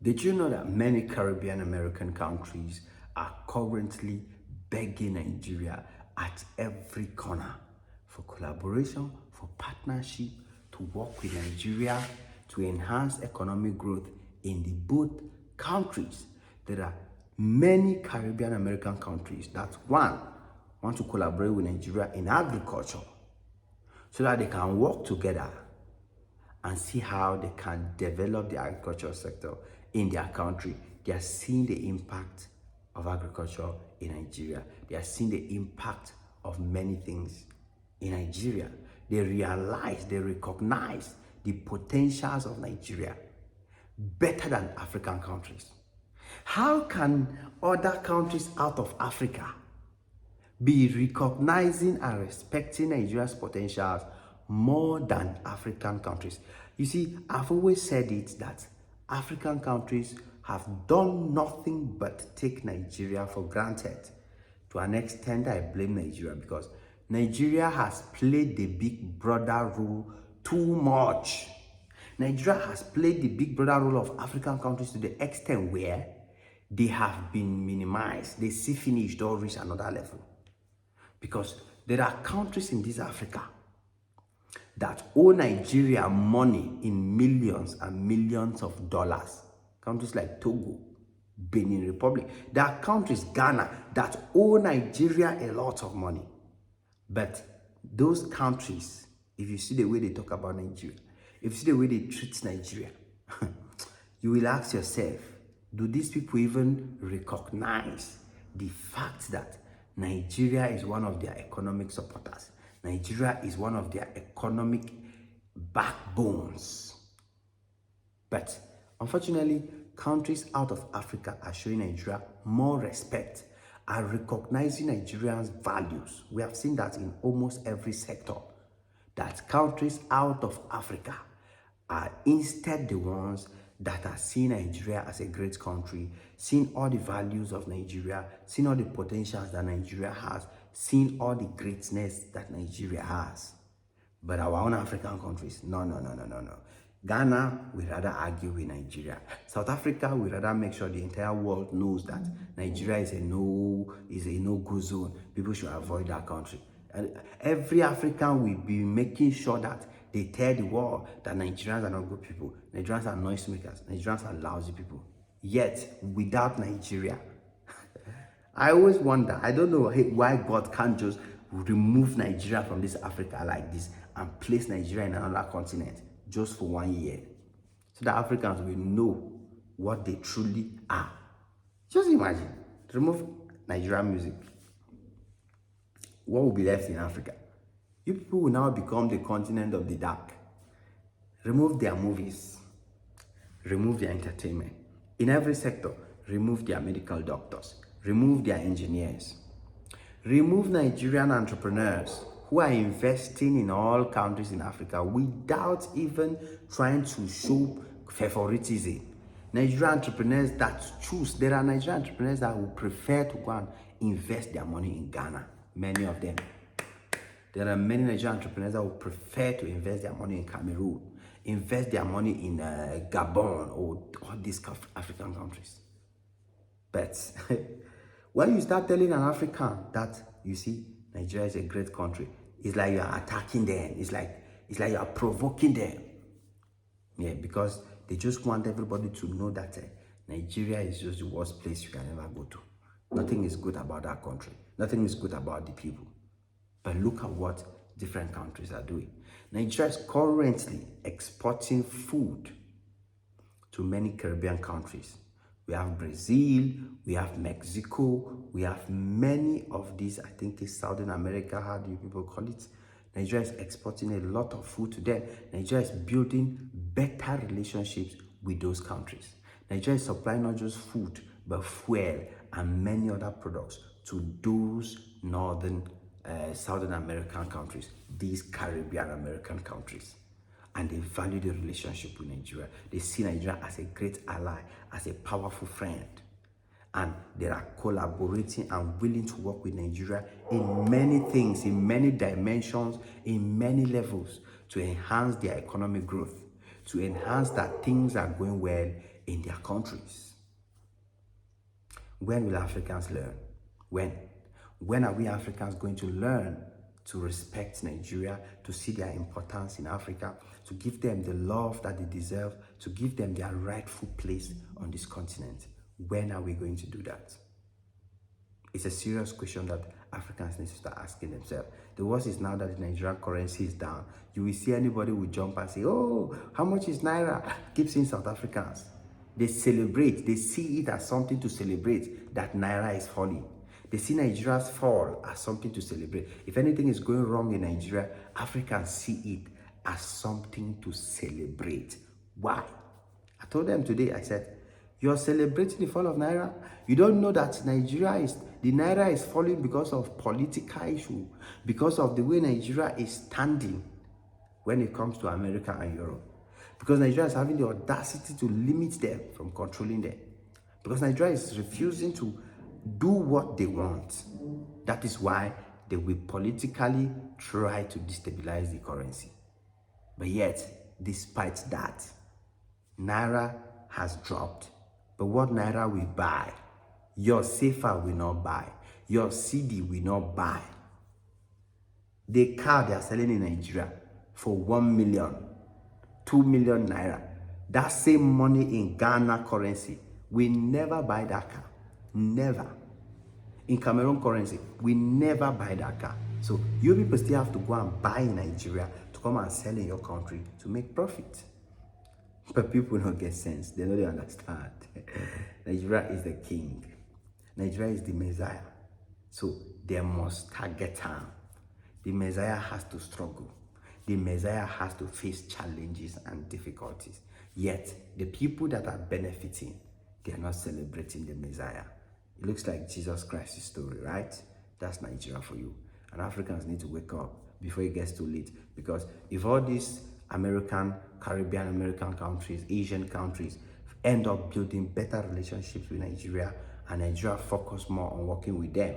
Did you know that many Caribbean American countries are currently begging Nigeria at every corner for collaboration, for partnership, to work with Nigeria to enhance economic growth in the both countries? There are many Caribbean American countries that want to collaborate with Nigeria in agriculture so that they can work together and see how they can develop the agricultural sector in their country. They are seeing the impact of agriculture in Nigeria. They are seeing the impact of many things in Nigeria. They realize, they recognize the potentials of Nigeria better than African countries. How can other countries out of Africa be recognizing and respecting Nigeria's potentials more than African countries? You see, I've always said it that African countries have done nothing but take Nigeria for granted. To an extent, I blame Nigeria because Nigeria has played the big brother role too much. Nigeria has played the big brother role of African countries to the extent where they have been minimized. They see finished or reach another level. Because there are countries in this Africa that owe Nigeria money in millions and millions of dollars. Countries like Togo, Benin Republic. There are countries, Ghana, that owe Nigeria a lot of money. But those countries, if you see the way they talk about Nigeria, if you see the way they treat Nigeria, you will ask yourself, do these people even recognize the fact that Nigeria is one of their economic supporters? Nigeria is one of their economic backbones. But unfortunately, countries out of Africa are showing Nigeria more respect, are recognizing Nigerians' values. We have seen that in almost every sector, that countries out of Africa are instead the ones that are seeing Nigeria as a great country, seeing all the values of Nigeria, seeing all the potentials that Nigeria has, seeing all the greatness that Nigeria has. But our own African countries, no. Ghana, we rather argue with Nigeria. South Africa, we rather make sure the entire world knows that Nigeria is a no-go zone. People should avoid that country. And every African will be making sure that they tell the world that Nigerians are not good people. Nigerians are noisemakers. Nigerians are lousy people. Yet, without Nigeria, I always wonder, I don't know why God can't just remove Nigeria from this Africa like this and place Nigeria in another continent just for 1 year, so that Africans will know what they truly are. Just imagine, remove Nigerian music. What will be left in Africa? You people will now become the continent of the dark. Remove their movies, remove their entertainment. In every sector, remove their medical doctors, remove their engineers, remove Nigerian entrepreneurs who are investing in all countries in Africa without even trying to show favoritism. Nigerian entrepreneurs that choose, there are Nigerian entrepreneurs that would prefer to go and invest their money in Ghana, many of them. There are many Nigerian entrepreneurs that would prefer to invest their money in Cameroon, invest their money in Gabon or all these African countries. But when you start telling an African that, you see, Nigeria is a great country, it's like you are attacking them. It's like you are provoking them. Yeah, because they just want everybody to know that Nigeria is just the worst place you can ever go to. Nothing is good about that country. Nothing is good about the people. But look at what different countries are doing. Nigeria is currently exporting food to many Caribbean countries. We have Brazil, we have Mexico, we have many of these, I think it's Southern America, how do you people call it? Nigeria is exporting a lot of food to them. Nigeria is building better relationships with those countries. Nigeria is supplying not just food, but fuel and many other products to those Southern American countries, these Caribbean American countries. And they value the relationship with Nigeria. They see Nigeria as a great ally, as a powerful friend. And they are collaborating and willing to work with Nigeria in many things, in many dimensions, in many levels, to enhance their economic growth, to enhance that things are going well in their countries. When will Africans learn? When? When are we Africans going to learn to respect Nigeria, to see their importance in Africa, to give them the love that they deserve, to give them their rightful place on this continent? When are we going to do that? It's a serious question that Africans need to start asking themselves. The worst is now that the Nigerian currency is down. You will see anybody will jump and say, oh, how much is Naira? Keep seeing South Africans. They celebrate. They see it as something to celebrate that Naira is falling. They see Nigeria's fall as something to celebrate. If anything is going wrong in Nigeria, Africans see it as something to celebrate. Why? I told them today, I said, you're celebrating the fall of Naira. You don't know that the Naira is falling because of political issue, because of the way Nigeria is standing when it comes to America and Europe. Because Nigeria is having the audacity to limit them from controlling them. Because Nigeria is refusing to do what they want. That is why they will politically try to destabilize the currency. But yet, despite that, Naira has dropped. But what Naira will buy, your safer will not buy. Your CD will not buy. The car they are selling in Nigeria for 1 million, 2 million Naira. That same money in Ghana currency, we never buy that car. Never. In Cameroon currency, we never buy that car. So you people still have to go and buy in Nigeria to come and sell in your country to make profit. But people don't get sense. They don't understand. Nigeria is the king. Nigeria is the Messiah. So they must target him. The Messiah has to struggle. The Messiah has to face challenges and difficulties. Yet, the people that are benefiting, they are not celebrating the Messiah. It looks like Jesus Christ's story, right? That's Nigeria for you. And Africans need to wake up before it gets too late. Because if all these Caribbean American countries, Asian countries end up building better relationships with Nigeria, and Nigeria focus more on working with them,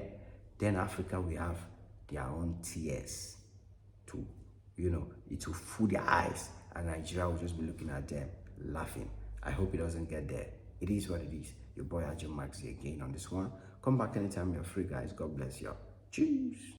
then Africa will have their own tears to, it will fool their eyes, and Nigeria will just be looking at them, laughing. I hope it doesn't get there. It is what it is. Your boy Ajay Maxi again on this one. Come back anytime you're free, guys. God bless you. Cheers.